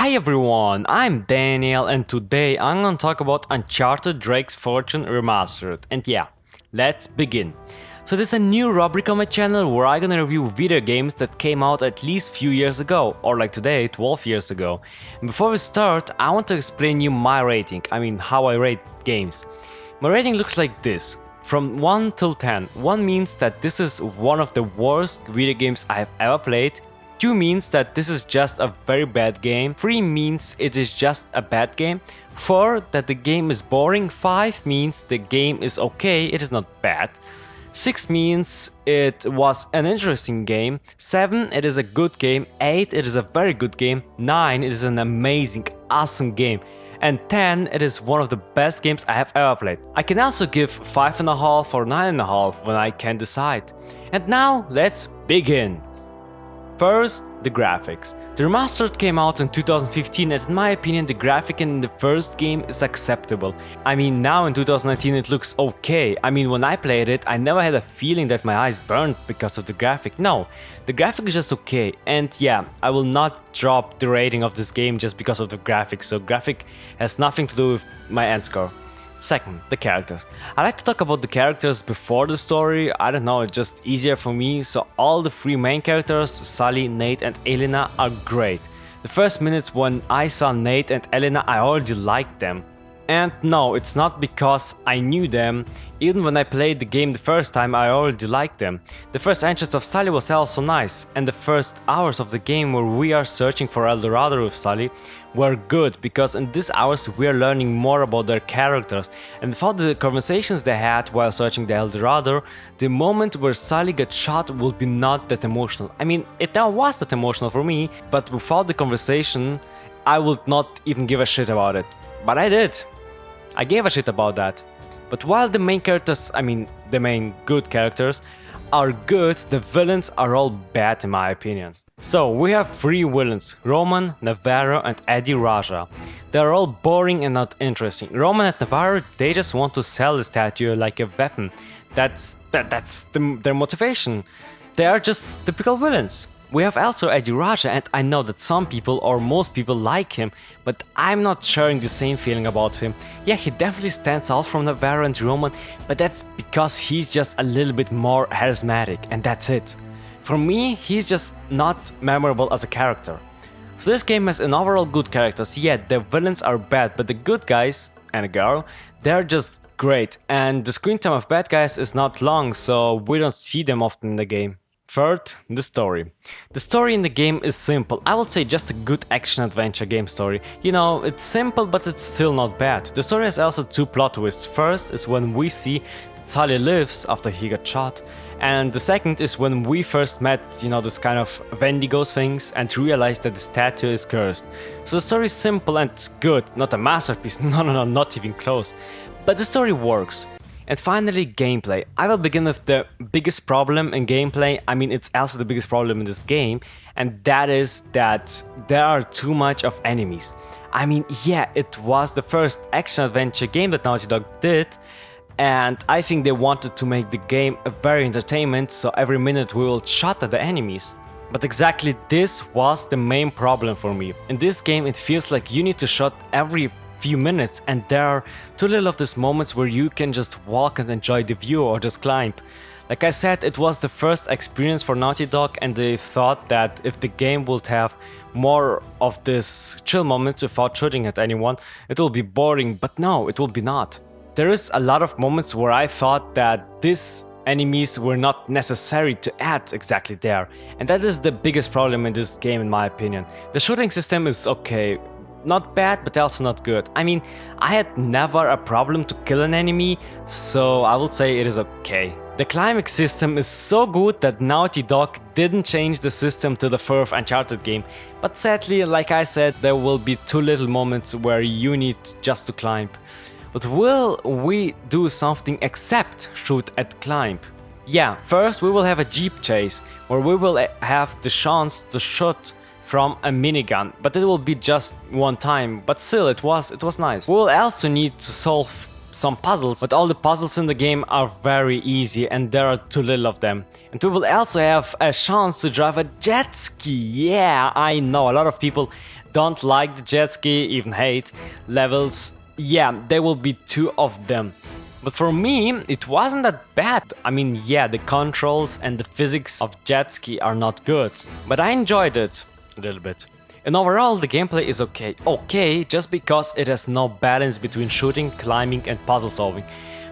Hi everyone, I'm Daniel and today I'm gonna talk about Uncharted Drake's Fortune Remastered. And yeah, let's begin. So there's a new rubric on my channel where I'm gonna review video games that came out at least few years ago, or like today, 12 years ago. And before we start, I want to explain you my rating, how I rate games. My rating looks like this. From 1 till 10, 1 means that this is one of the worst video games I have ever played. 2 means that this is just a very bad game. 3 means it is just a bad game. 4 that the game is boring. 5 means the game is okay, it is not bad. 6 means it was an interesting game. 7 it is a good game. 8 it is a very good game. 9 it is an amazing, awesome game. And 10 it is one of the best games I have ever played. I can also give 5.5 or 9.5 when I can decide. And now let's begin. First, the graphics. The remastered came out in 2015 and in my opinion the graphic in the first game is acceptable. Now in 2019 it looks okay. When I played it I never had a feeling that my eyes burned because of the graphic. No, the graphic is just okay. And yeah, I will not drop the rating of this game just because of the graphic. So graphic has nothing to do with my end score. Second, the characters. I like to talk about the characters before the story, I don't know, it's just easier for me. So all the 3 main characters, Sully, Nate and Elena, are great. The first minutes when I saw Nate and Elena I already liked them. And no, it's not because I knew them, even when I played the game the first time I already liked them. The first entrance of Sully was also nice, and the first hours of the game where we are searching for El Dorado with Sully were good, because in these hours we are learning more about their characters. And without the conversations they had while searching the El Dorado, the moment where Sully got shot will be not that emotional. It now was that emotional for me, but without the conversation I would not even give a shit about it. But I did. I gave a shit about that. But while the main characters, the main good characters, are good, the villains are all bad in my opinion. So we have 3 villains, Roman, Navarro and Eddie Raja. They are all boring and not interesting. Roman and Navarro, they just want to sell the statue like a weapon. That's their motivation. They are just typical villains. We have also Eddie Raja, and I know that some people or most people like him, but I'm not sharing the same feeling about him. Yeah, he definitely stands out from Navarro and Roman, but that's because he's just a little bit more charismatic, and that's it. For me, he's just not memorable as a character. So this game has an overall good characters. Yeah, the villains are bad, but the good guys, and a girl, they're just great. And the screen time of bad guys is not long, so we don't see them often in the game. Third, the story. The story in the game is simple. I would say just a good action-adventure game story. It's simple, but it's still not bad. The story has also 2 plot twists. First is when we see that Sully lives after he got shot. And the second is when we first met, this kind of Wendigos things and realized that the statue is cursed. So the story is simple and good, not a masterpiece, no, not even close. But the story works. And finally, gameplay. I will begin with the biggest problem in gameplay. It's also the biggest problem in this game, and that is that there are too much of enemies. Yeah, it was the first action-adventure game that Naughty Dog did, and I think they wanted to make the game a very entertainment, so every minute we will shot at the enemies. But exactly this was the main problem for me. In this game, it feels like you need to shot every few minutes, and there are too little of these moments where you can just walk and enjoy the view or just climb. Like I said, it was the first experience for Naughty Dog, and they thought that if the game would have more of these chill moments without shooting at anyone, it will be boring, but no, it will be not. There is a lot of moments where I thought that these enemies were not necessary to add exactly there, and that is the biggest problem in this game in my opinion. The shooting system is okay. Not bad, but also not good. I had never a problem to kill an enemy, so I would say it is okay. The climax system is so good that Naughty Dog didn't change the system to the 4th Uncharted game, but sadly, like I said, there will be too little moments where you need just to climb. But will we do something except shoot at climb? Yeah, first we will have a jeep chase, where we will have the chance to shoot from a minigun, but it will be just one time, but still it was nice. We will also need to solve some puzzles, but all the puzzles in the game are very easy and there are too little of them. And we will also have a chance to drive a jet ski. Yeah, I know a lot of people don't like the jet ski, even hate levels, yeah, there will be 2 of them. But for me, it wasn't that bad. I mean, yeah, the controls and the physics of jet ski are not good, but I enjoyed it a little bit. And overall, the gameplay is okay. Okay, just because it has no balance between shooting, climbing and puzzle solving.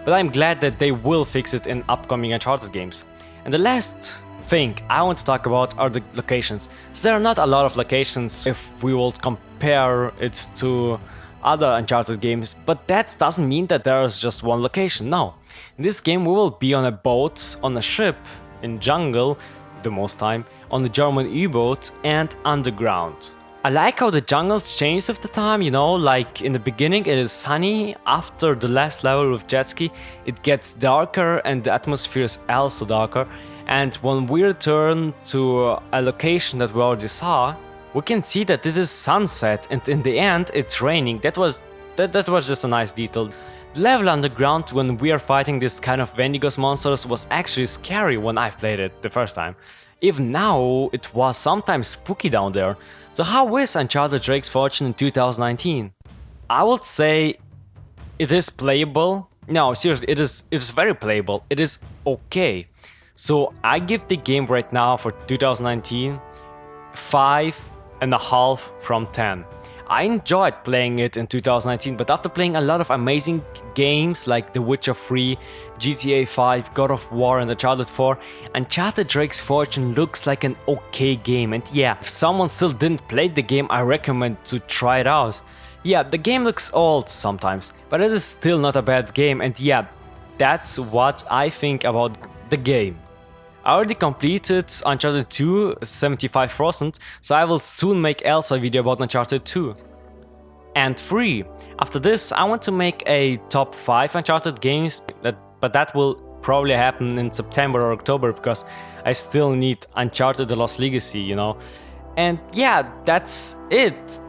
But I'm glad that they will fix it in upcoming Uncharted games. And the last thing I want to talk about are the locations. So there are not a lot of locations if we will compare it to other Uncharted games, but that doesn't mean that there is just one location. No, in this game we will be on a boat, on a ship, in jungle, the most time, on the German U-boat and underground. I like how the jungles change with the time, you know, like in the beginning it is sunny, after the last level with jet ski it gets darker and the atmosphere is also darker, and when we return to a location that we already saw, we can see that it is sunset and in the end it's raining. That was just a nice detail. The level underground when we are fighting this kind of Wendigos monsters was actually scary when I played it the first time. Even now it was sometimes spooky down there. So how is Uncharted Drake's Fortune in 2019? I would say it is playable. No, seriously, it is very playable. It is okay. So I give the game right now for 2019 5.5 from 10. I enjoyed playing it in 2019, but after playing a lot of amazing games like The Witcher 3, GTA 5, God of War and Uncharted 4, Uncharted Drake's Fortune looks like an okay game, and yeah, if someone still didn't play the game, I recommend to try it out. Yeah, the game looks old sometimes, but it is still not a bad game, and yeah, that's what I think about the game. I already completed Uncharted 2 75%, so I will soon make also a video about Uncharted 2. And 3. After this, I want to make a top 5 Uncharted games, but that will probably happen in September or October, because I still need Uncharted The Lost Legacy, you know. And yeah, that's it.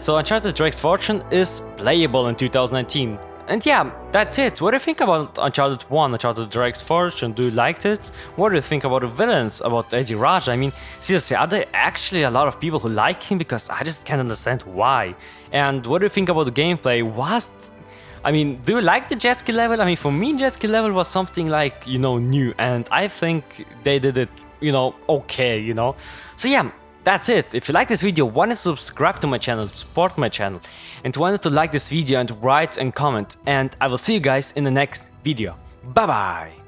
So Uncharted Drake's Fortune is playable in 2019. And yeah, that's it. What do you think about Uncharted 1, Uncharted Drake's Fortune? Do you like it? What do you think about the villains, about Eddie Raj? I mean, seriously, are there actually a lot of people who like him? Because I just can't understand why. And what do you think about the gameplay? Do you like the jet ski level? I mean, for me, jet ski level was something like, you know, new. And I think they did it, you know, okay, you know. So yeah. That's it. If you like this video, why not subscribe to my channel, support my channel, and why not to like this video and write and comment, and I will see you guys in the next video. Bye bye!